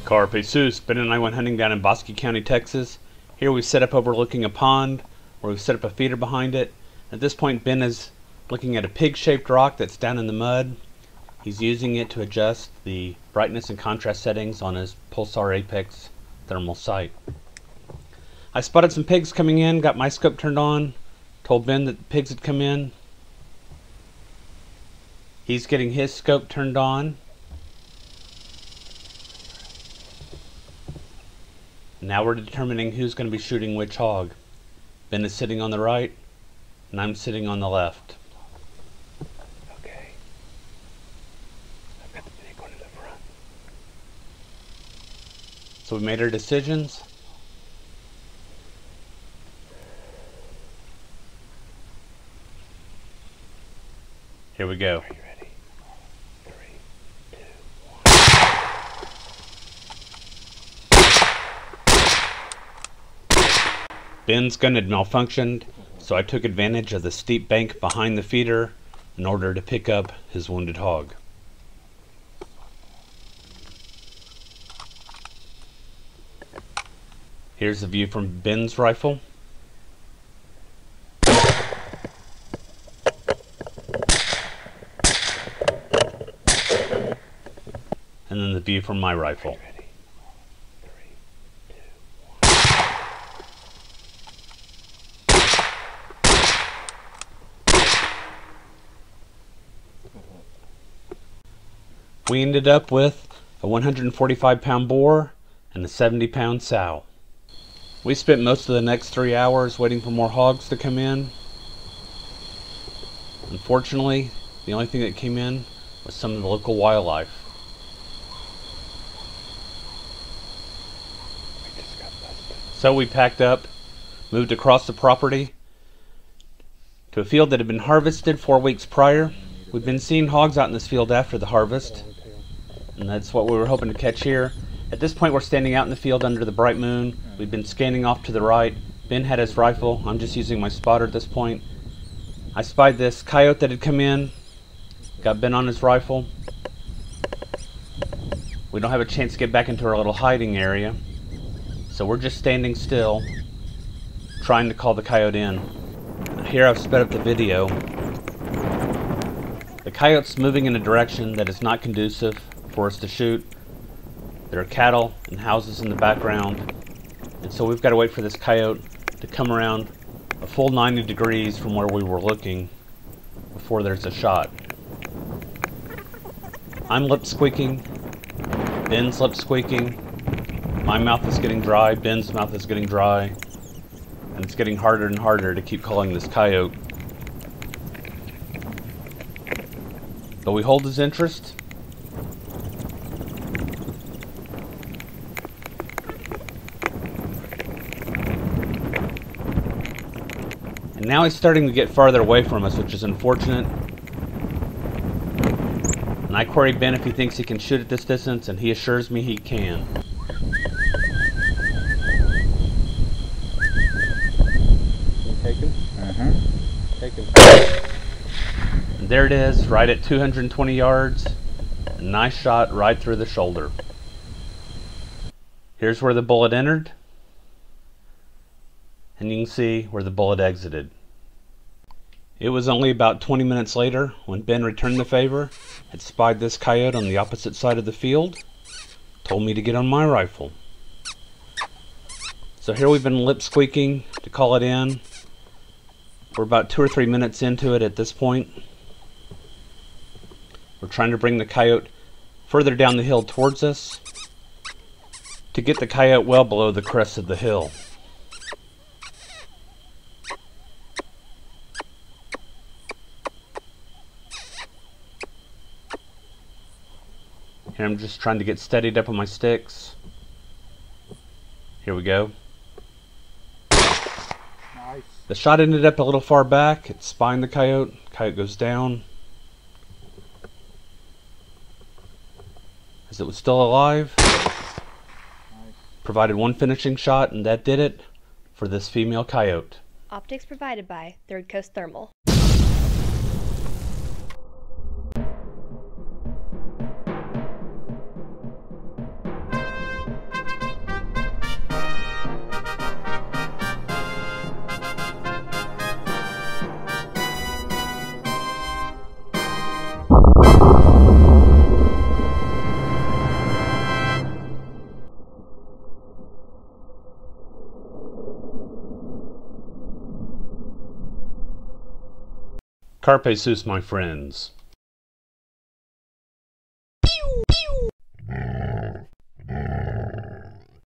Carpe Sus. Ben and I went hunting down in Bosque County, Texas. Here we set up overlooking a pond where we've set up a feeder behind it. At this point, Ben is looking at a pig-shaped rock that's down in the mud. He's using it to adjust the brightness and contrast settings on his Pulsar Apex thermal sight. I spotted some pigs coming in, got my scope turned on, told Ben that the pigs had come in. He's getting his scope turned on. Now we're determining who's going to be shooting which hog. Ben is sitting on the right, and I'm sitting on the left. Okay. I've got the big one in the front. So we made our decisions. Here we go. Are you ready? 3, 2, 1. Ben's gun had malfunctioned, so I took advantage of the steep bank behind the feeder in order to pick up his wounded hog. Here's the view from Ben's rifle. And then the view from my rifle. Ready? 3, 2, 1. We ended up with a 145-pound boar and a 70-pound sow. We spent most of the next 3 hours waiting for more hogs to come in. Unfortunately, the only thing that came in was some of the local wildlife. We just got busted. So we packed up, moved across the property to a field that had been harvested 4 weeks prior. We've been seeing hogs out in this field after the harvest, and that's what we were hoping to catch here. At this point, we're standing out in the field under the bright moon. We've been scanning off to the right. Ben had his rifle. I'm just using my spotter at this point. I spied this coyote that had come in. Got Ben on his rifle. We don't have a chance to get back into our little hiding area, so we're just standing still, trying to call the coyote in. Here I've sped up the video. The coyote's moving in a direction that is not conducive for us to shoot. There are cattle and houses in the background, and so we've got to wait for this coyote to come around a full 90 degrees from where we were looking before there's a shot. I'm lip squeaking, Ben's lip squeaking, my mouth is getting dry, Ben's mouth is getting dry, and it's getting harder and harder to keep calling this coyote. But we hold his interest. And now he's starting to get farther away from us, which is unfortunate. And I query Ben if he thinks he can shoot at this distance, and he assures me he can. Take him? Take him. And there it is, right at 220 yards. A nice shot right through the shoulder. Here's where the bullet entered. And you can see where the bullet exited. It was only about 20 minutes later when Ben returned the favor, had spied this coyote on the opposite side of the field, told me to get on my rifle. So here we've been lip squeaking to call it in. We're about 2 or 3 minutes into it at this point. We're trying to bring the coyote further down the hill towards us to get the coyote well below the crest of the hill. Here I'm just trying to get steadied up on my sticks. Here we go. Nice. The shot ended up a little far back. It's spying the coyote. Coyote goes down. As it was still alive. Nice. Provided one finishing shot, and that did it for this female coyote. Optics provided by Third Coast Thermal. Carpe sus, my friends.